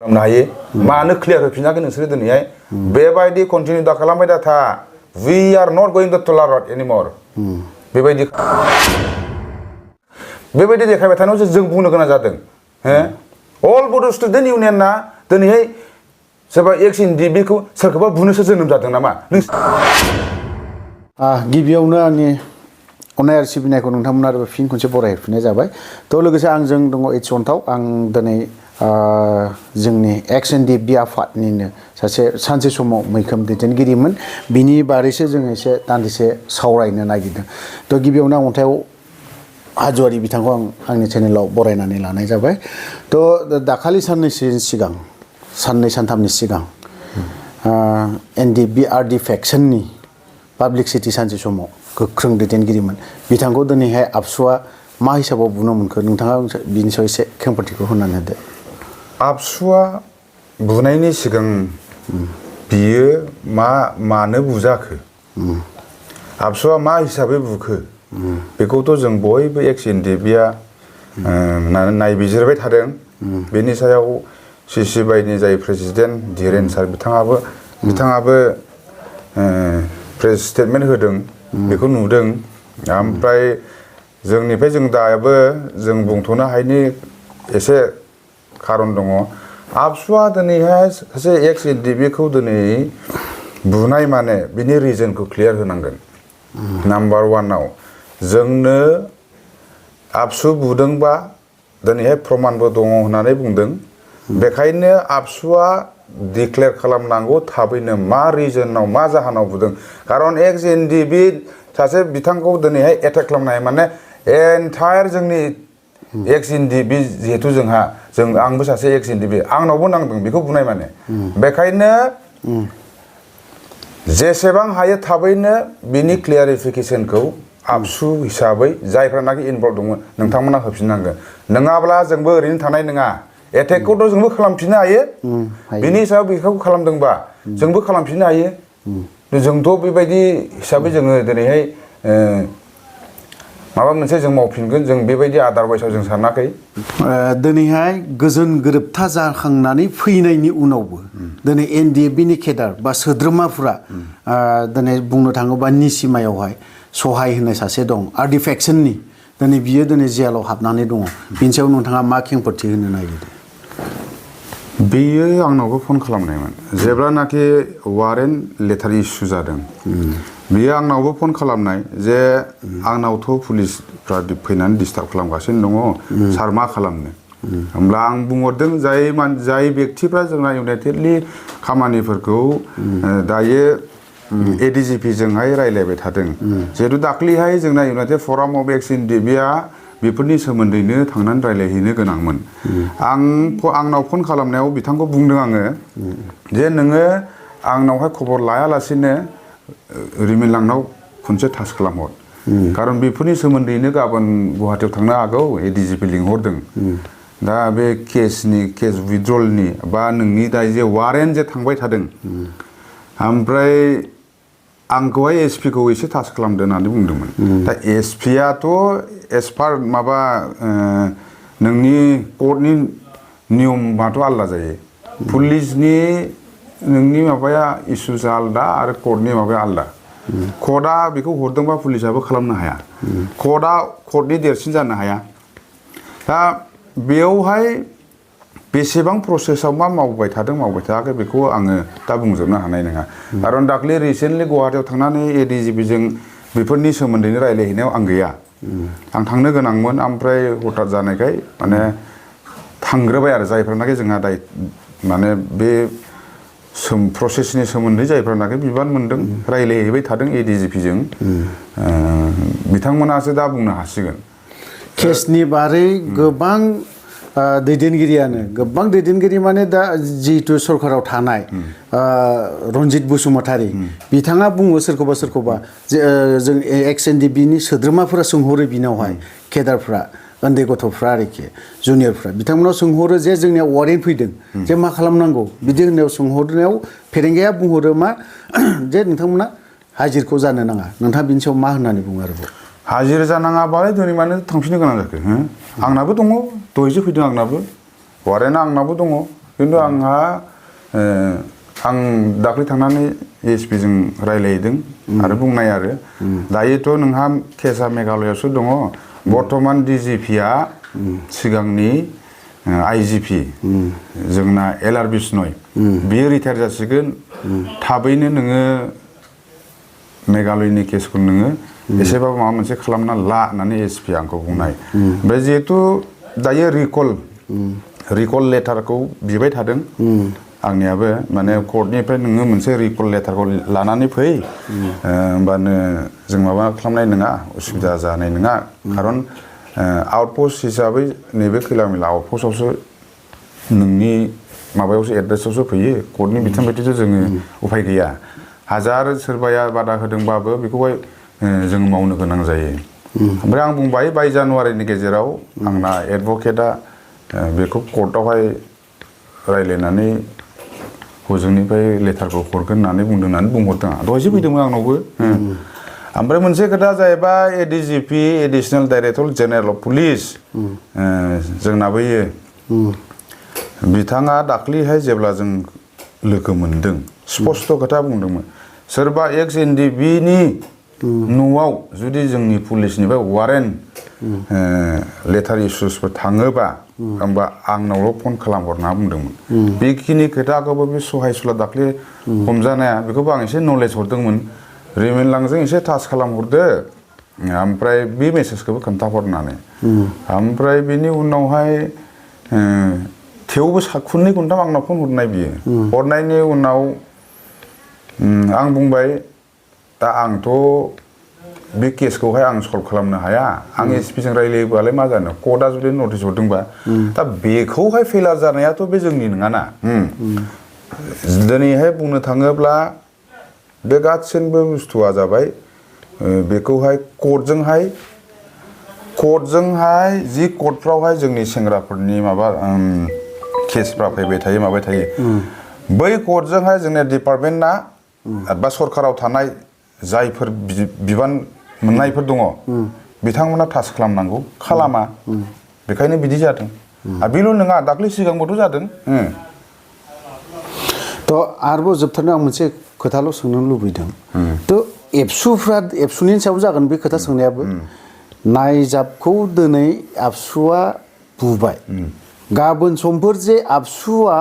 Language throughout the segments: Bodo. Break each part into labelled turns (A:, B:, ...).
A: हायो मानो क्लियर होफिनाखै नोंसोर दिनैहाय बेबायदि कन्टिनिउ दा खालामबाय दा था we are not going to tolerate anymore बेबायदि देखायबाय थानायाव जों बुंनो गोनां जादों अल बड' स्टुडेन्ट इउनियना दिनैहाय सोरबा Ex-NDFB खौ सोरखौबा बुनोसो जोनोम जादों नामा
B: गिबियावनो आंनि अननाय आरो सिबिनायखौ नोंथांमोना आरो फिन खनसे बरायहरफिननाय जाबाय थ' लोगोसे आंजों दङ H.Antao आं दिनै जोंनि Ex-NDFB आफादनिनो सानसे समाव मैखोम दैदेनगिरिमोन बिनि बारैसो जों एसे दान्दिसे सावरायनो नागिरदों थ' गिबियावनो आं Antao हाज'वारि बिथांखौ आंनि चेनेलाव बरायनानै लानाय जाबाय थ' दाखालि साननै सानथामनि सिगां NDFB RD फेक्सननि पाब्लिसिटि सानसे समाव गोख्रों दैदेनगिरिमोन बिथांखौ दिनैहाय आबसुआ मा हिसाबाव बुनो मोनखो नोंथाङा बिनि सायाव एसे खेंफोरथिखौ होनानै होदो
A: आबसुआ बुनायनि सिगां बियो मानो बुजाखो आबसुआ मा हिसाबै बुखो बेखौथ' जों बयबो Ex-NDFBआ नायबिजिरबाय थादों बेनि सायाव CCBIनि जाय प्रेसिडेन्ट धीरेन सार बिथाङाबो प्रेस स्टेटमेन्ट होदों बेखौ नुदों ओमफ्राय जोंनिफ्राय जों दाबो जों बुंथ'नो हायिनि एसे खारन दङ आबसुआ दिनैहाय सासे Ex-NDFB खौ दिनै बुनाय माने बिनि रिजनखौ क्लियार होनांगोन नाम्बार 1 आव जोंनो आबसु बुदोंबा दिनैहाय प्रमानबो दङ होननानै बुंदों बेखायनो आबसुआ डिक्लेयार खालामनांगौ थाबैनो मा रिजनाव मा जाहोनाव बुदों खारन Ex-NDFB सासे बिथांखौ दिनैहाय एटेक खालामनाय माने एन्टायार जोंनि Ex-NDFB जिहेतु आंबो सासे Ex-NDFB आंनावबो नांदों बेखौ बुनाय माने बेखायनो जेसेबां हायो थाबैनो बिनि क्लियारिफिकेशनखौ आबसु हिसाबै जायफ्रानाखि इनभल्भ दंमोन नोंथांमोना होफिननांगोन नङाब्ला जोंबो ओरैनो थानाय नङा एटेकखौथ' जोंबो खालामफिननो हायो बिनि सायाव बेखौ खालामदोंबा जोंबो खालामफिननो हायो जोंथ' बेबायदि हिसाबै जोङो दिनैहाय माबा मोनसे जों मावफिनगोन जों बेबायदि आदारवाइसआव जों सानाखै
B: दिनैहाय गोजोन गोरोबथा जाखांनानै फैनायनि उनावबो दिनै NDFBनि केडार बा सोद्रोमाफोरा दिनै बुंनो थाङोबा निसिमायावहाय सहाय होननाय सासे दं RD फेक्सननि दिनै बियो दिनै जेलाव हाबनानै दङ बिनि सायाव नोंथाङा मा खेंफोरथि होनो नागिरदों
A: बेयो आंनावबो फन खालामनायमोन जेब्लानाखि वारेन्ट लेटार इस्यु जादों बियो आंनावबो फन खालामनाय जे आंनावथ' पुलिसफ्रा फैनानै डिस्टार्ब खालामगासिनो दङ सार मा खालामनो होमब्ला आं बुंहरदों जाय बेक्तिफ्रा जोंना इउनाइटेडलि खामानिफोरखौ दायो ADGP जोंहाय रायलायबाय थादों जिहेतु दाख्लैहाय जोंना इउनाइटेड फराम अफ Ex-NDFBआ बेफोरनि सोमोन्दैनो थांनानै रायलायहैनो गोनांमोन आंनाव फन खालामनायाव बिथांखौ बुंदों आङो जे नोङो आंनावहाय खबर लायालासेनो रिमिलांनाव खनसे टाच खालामहर खारन बेफोरनि सोमोन्दैनो गाबोन गुवाहाटीयाव थांनो हागौ ADGP लिंहरदों दा बे केस विथड्रलनि बा नोंनि दा जे वारेन्ट जे थांबाय थादों ओमफ्राय आंखौहाय SP खौ एसे टाच खालामदो होननानै बुंदोंमोन दा SPयाथ' एस पार माबा नोंनि कर्टनि नियमाथ' आलदा जायो पुलिसनि नोंनि माबाया इस्युआ आलदा आरो कर्टनि माबाया आलदा कर्टआ बेखौ हरदोंबा पुलिसाबो खालामनो हाया कर्टआ कर्टनि देरसिन जानो हाया दा बेयावहाय बेसेबां प्रसेसआव मा मावबाय थादों मावबाय थायाखै बेखौ आङो दा बुंजोबनो हानाय नङा खारन दाख्लै रिसेन्टलि गुवाहाटीयाव थांनानै ADGP जों बेफोरनि सोमोन्दैनो रायलायहैनायाव आं गैया आं थांनो गोनांमोन ओमफ्राय हठात जानायखाय माने थांग्रोबाय आरो जायफ्रानाखि जोंहा माने बे प्रसेसनि सोमोन्दै जायफ्रानाखि बिबान मोनदों रायलायहैबाय थादों ADGP जों बिथांमोनासो दा बुंनो हासिगोन
B: केसनि बारै गोबां दैदेनगिरि माने दा जिहेतु सरकाराव थानाय रन्जित बसुमतारी बिथाङा बुङो सोरखौबा जे जों Ex-NDFBनि सोद्रोमाफोरा सोंहरो बिनावहाय केडारफ्रा उन्दै गथ'फ्रा आरोखि जुनियरफ्रा बिथांमोनाव सोंहरो जे जोंनियाव वारेन्ट फैदों जे मा खालामनांगौ बिदि होननायाव सोंहरनायाव फेरेंगाया बुंहरो मा जे नोंथांमोना हाजिरखौ जानो नाङा नोंथाङा बिनि सायाव मा होननानै बुङो आरोबाव
A: हाजिर जानाङाबालाय दिनै मानो थांफिननो गोनां जाखो आंनाबो दङ दहायसो फैदों आंनाबो वारेन्टआ आंनाबो दङ खिन्थु आंहा आं दाख्लै थांनानै एसपि जों रायलायदों आरो बुंनाय आरो दायोथ' नोंहा केसा मेघालयावसो दङ बर्तमान डिजिपिआ सिगांनि आइजिपि जोंना एलआर बिष्णय बियो रिटायार जासिगोन थाबैनो नोङो मेघालयनि केसखौ नोङो एसेबाबो माबा मोनसे खालामना ला होननानै एसपि आंखौ बुंनाय ओमफ्राय जिहेथु दायो रिकल लेटारखौ बिबाय थादों आंनियाबो माने कर्टनिफ्राय नोङो मोनसे रिकल लेटारखौ लानानै फै होमबानो जों माबा खालामनाय नङा उसुबिदा जानाय नङा खारन आउटपस्ट हिसाबै नैबे खैलामैला आउटपस्टआवसो नोंनि माबायावसो एड्रेसआवसो फैयो कर्टनि बिथोन बायदिथ' जोङो उफाय गैया हाजार सोरबाया बादा होदोंबाबो बेखौहाय जों मावनो गोनां जायो ओमफ्राय आं बुंबाय 22 जानुवारिनि गेजेराव आंना एडभकेटआ बेखौ कर्टआवहाय रायलायनानै हजोंनिफ्राय लेटारखौ हरगोन होननानै बुंदों होननानै बुंहरदों दहायसो फैदोंमोन आंनावबो ओमफ्राय मोनसे खोथा जाहैबाय ADGP additional director general of police जोंना बैयो बिथाङा दाख्लैहाय जेब्ला जों लोगो मोनदों स्पस्ट' खोथा बुंदोंमोन सोरबा एक्स-NDFBनि न'आव जुदि जोंनि पुलिसनिफ्राय वारेन्ट लेटार इसुसफोर थाङोबा होमबा आंनावल' फन खालामहरना बुंदोंमोन बेखिनि खोथाखौबो बे सहायसुला दाख्लै हमजानाया बेखौबो आं एसे नलेज हरदोंमोन रिमेनलांजों एसे टाच खालामहरदो ओमफ्राय बे मेसेजखौबो खोन्थाहरनानै ओमफ्राय बेनि उनावहाय थेवबो खननै खनथाम आंनाव फन हरनाय बियो हरनायनि उनाव आं बुंबाय दा आंथ' बे केसखौहाय आं सल्भ खालामनो हाया आं एसपिजों रायलायोबालाय मा जानो कर्टआ जुदि नटिस हरदोंबा दा बेखौहाय फेलार जानायाथ' बे जोंनि नङाना दिनैहाय बुंनो थाङोब्ला बे गासिनबो बुस्थुआ जाबाय बेखौहाय कर्टजोंहाय जि कर्टफ्रावहाय जोंनि सेंग्राफोरनि माबा केसफ्रा फैबाय थायो माबाय थायो बै कर्टजोंहाय जोंनि डिपार्टमेन्टआ बा सरकाराव थानाय जायफोर बिबान मोननायफोर दङ बिथांमोना टाच खालामनांगौ खालामा बेखायनो बिदि जादों आरो बेल' नङा दाख्लै सिगांबोथ' जादों
B: थ' आरोबाव जोबथारनायाव आं मोनसे खोथाल' सोंनो लुबैदों थ' एबसुनि सायाव जागोन बे खोथा सोंनायाबो नायजाबखौ दिनै आबसुआ बुबाय गाबोन समफोर जे आबसुआ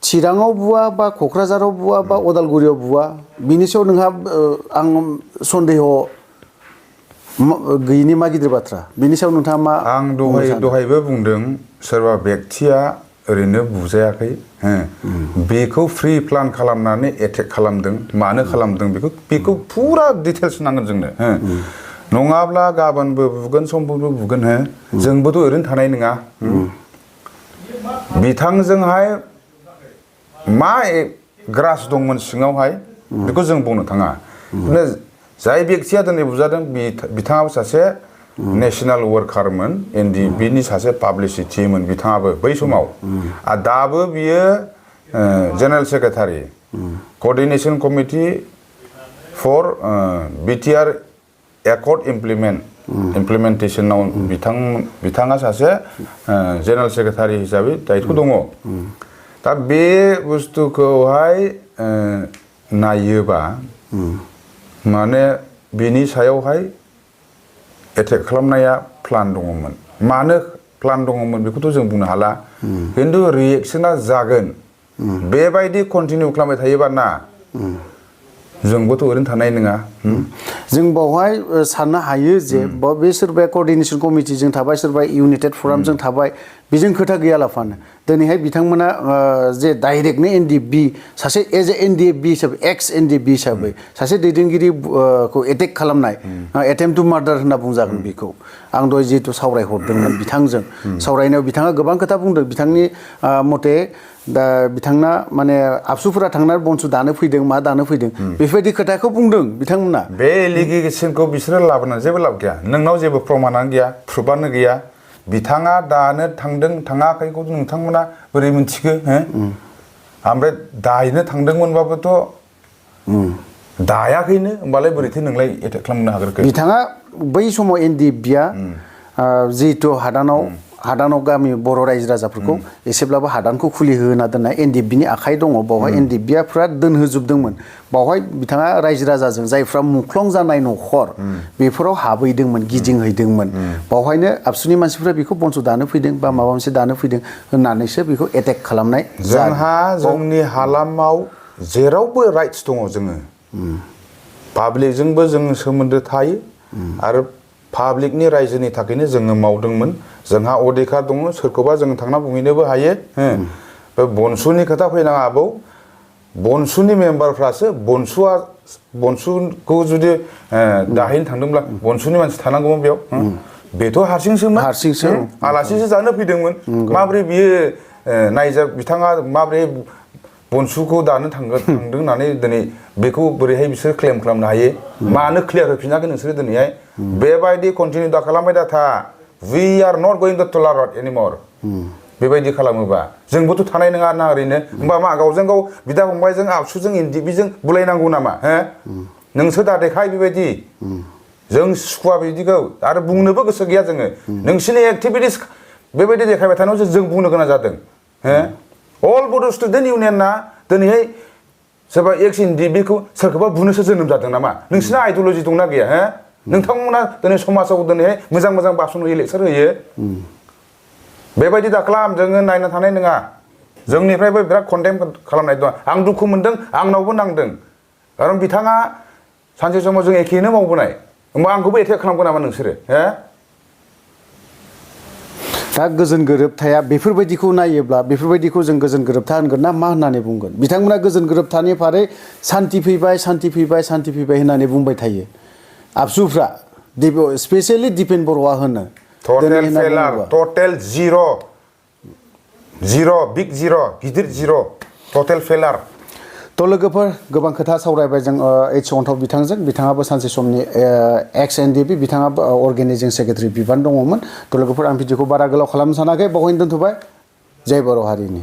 B: चिराङाव बुवा बा क'क्राझाराव बुवा बा अदालगुरियाव बुवा बिनि सायाव नोंहा आं सन्देह गैयिनि मा गिदिर बाथ्रा बिनि सायाव नोंथाङा मा
A: आं दहायबो बुंदों सोरबा बेक्तिया ओरैनो बुजायाखै बेखौ फ्रि प्लान खालामनानै एटेक खालामदों मानो खालामदों बेखौ फुरा डिटेल्स नांगोन जोंनो नङाब्ला गाबोनबो बुगोन समफोरबो बुगोन जोंबोथ' ओरैनो थानाय नङा बिथांजोंहाय मा ग्रास दंमोन सिङावहाय बेखौ जों बुंनो थाङा जाय बेक्तिया दिनै बुजादों बिथाङाबो सासे नेशनेल वार्कारमोन NDFBनि सासे पाब्लिसिटिमोन बिथाङाबो बै समाव आरो दाबो बियो general secretary coordination committee for BTR accord इमप्लिमेन्टेसनाव बिथाङा सासे जेनेरेल सेक्रेटारि हिसाबै दायित्व दङ दा बे बुस्थुखौहाय नायोबा माने बेनि सायावहाय एटेक खालामनाया प्लान दङमोन मानो प्लान दङमोन बेखौथ' जों बुंनो हाला खिन्थु रिएक्सना जागोन बेबायदि कन्टिनिउ खालामबाय थायोबा ना जोंबोथ' ओरैनो थानाय नङा
B: जों बावहाय साननो हायो जे बे सोरबाया कअर्डिनेशन कमिटिजों थाबाय सोरबा इउनाइटेड फरामजों थाबाय बेजों खोथा गैयालाफानो दिनैहाय बिथांमोना जे डाइरेक्टनो NDFB सासे एज ए NDFB हिसाबै Ex-NDFB हिसाबै सासे दैदेनगिरिखौ एटेक खालामनाय एटेम्प्ट टु मार्डार होनना बुंजागोन बेखौ आं दहाय जिहेतु सावरायहरदोंमोन बिथांजों सावरायनायाव बिथाङा गोबां खोथा बुंदों बिथांनि मथे दा बिथांना माने आबसुफोरा थांनानै बनसु दानो फैदों मा दानो फैदों बेफोरबायदि खोथाखौ बुंदों बिथांमोना
A: बे एलिगेसनखौ बिसोरो लाबोनानै जेबो लाब गैया नोंनाव जेबो प्रमाणानो गैया प्रुफानो गैया बिथाङा दानो थांदों थाङाखैखौ नोंथांमोना बोरै मिन्थिखो ओमफ्राय दायनो थांदोंमोनबाबोथ' दायाखैनो होमबालाय बोरैथो नोंलाय एटेक खालामनो हागोरखो
B: बिथाङा बै समाव NDFBआ जिहेतु हादानाव हादानाव गामि बर' रायजो राजाफोरखौ एसेब्लाबो हादानखौ खुलिहोना दोननाय एनडिएफबिनि आखाइ दङ बावहाय एनडिएफबिफ्रा दोनहोजोबदोंमोन बावहाय बिथाङा रायजो राजाजों जायफ्रा मुंख्लं जानाय न'खर बेफोराव हाबहैदोंमोन गिदिंहैदोंमन बावहायनो आबसुनि मानसिफ्रा बेखौ बनस दानो फैदों बा माबा मोनसे दानो फैदों होननानैसो बेखौ एटेक खालामनाय
A: जोंहा जोंनि हालामाव जेरावबो राइट्स दङ जोङो पाब्लिकजोंबो जों सोमोन्दो थायो आरो पाब्लिकनि रायजोनि थाखायनो जोङो मावदोंमोन जोंहा अधिकार दङ सोरखौबा जों थांना बुंहैनोबो हायो बे बनसुनि खोथा फैनाङा आबौ बनसुनि मेम्बारफ्रासो बनसुखौ जुदि दाहैनो थांदोंब्ला बनसुनि मानसि थानांगौमोन बेयाव बेथ' हारसिंसोमोन आलासिसो जानो फैदोंमोन माब्रै बियो नायजा बिथाङा माब्रै बनसुखौ दानो थांदों होननानै दिनै बेखौ बोरैहाय बिसोर क्लेम खालामनो हायो मानो क्लियार होफिनाखै नोंसोरो दिनैहाय बेबायदि कन्टिनिउ दा खालामबाय दा था we are not going to टलारेट एनिमर बेबायदि खालामोबा जोंबोथ' थानाय नङा ना ओरैनो होमबा मा गावजों गाव बिदा फंबायजों आबसुजों एनडिएफबिजों बुलायनांगौ नामा हो नोंसोर दा देखाय बेबायदि जों सुखुवा बिदिखौ आरो बुंनोबो गोसो गैया जोङो नोंसिनि एक्टिभिटिस बेबायदि देखायबाय थानायावसो जों बुंनो गोनां जादों हो अल बड' स्टुडेन्ट इउनियना दिनैहाय सोरबा एक्स एनडिएफबिखौ सोरखौबा बुनोसो जोनोम जादों नामा नोंसिना आइडिअल'जि दंना गैया हो नोंथांमोना दिनै समाजाव दिनैहाय मोजां मोजां भाषण होयो लेक्सार होयो बेबायदि दा खालाम जोङो नायनो थानाय नङा जोंनिफ्रायबो बिराद कन्डेम खालामनाय दं आं दुखु मोनदों आंनावबो नांदों खारन बिथाङा सानसे समाव जों एखेयैनो मावबोनाय होमबा आंखौबो एटेक खालामगोन नामा नोंसोरो हो
B: दा गोजोन गोरोबथाया बेफोरबायदिखौ नायोब्ला बेफोरबायदिखौ जों गोजोन गोरोबथा होनगोन ना मा होननानै बुंगोन बिथांमोना गोजोन गोरोबथानि फारै सान्ति फैबाय सान्ति फैबाय सान्ति फैबाय होननानै बुंबाय थायो आबसुफ्रा स्पेसियेलि दिपेन बर'आ होनो
A: टटेल फेलार टटेल जिर' बिग जिर' गिदिर जिर' टटेल फेलार
B: थ' लोगोफोर गोबां खोथा सावरायबाय जों H.Antao बिथांजों बिथाङाबो सानसे समनि एक्स-NDFB बिथाङाबो अर्गेनाइजिं सेक्रेटारि बिबान दङमोन थ' लोगोफोर आं भिडिअखौ बारा गोलाव खालामनो सानाखै बावहायनो दोनथ'बाय जय बर' हारिनि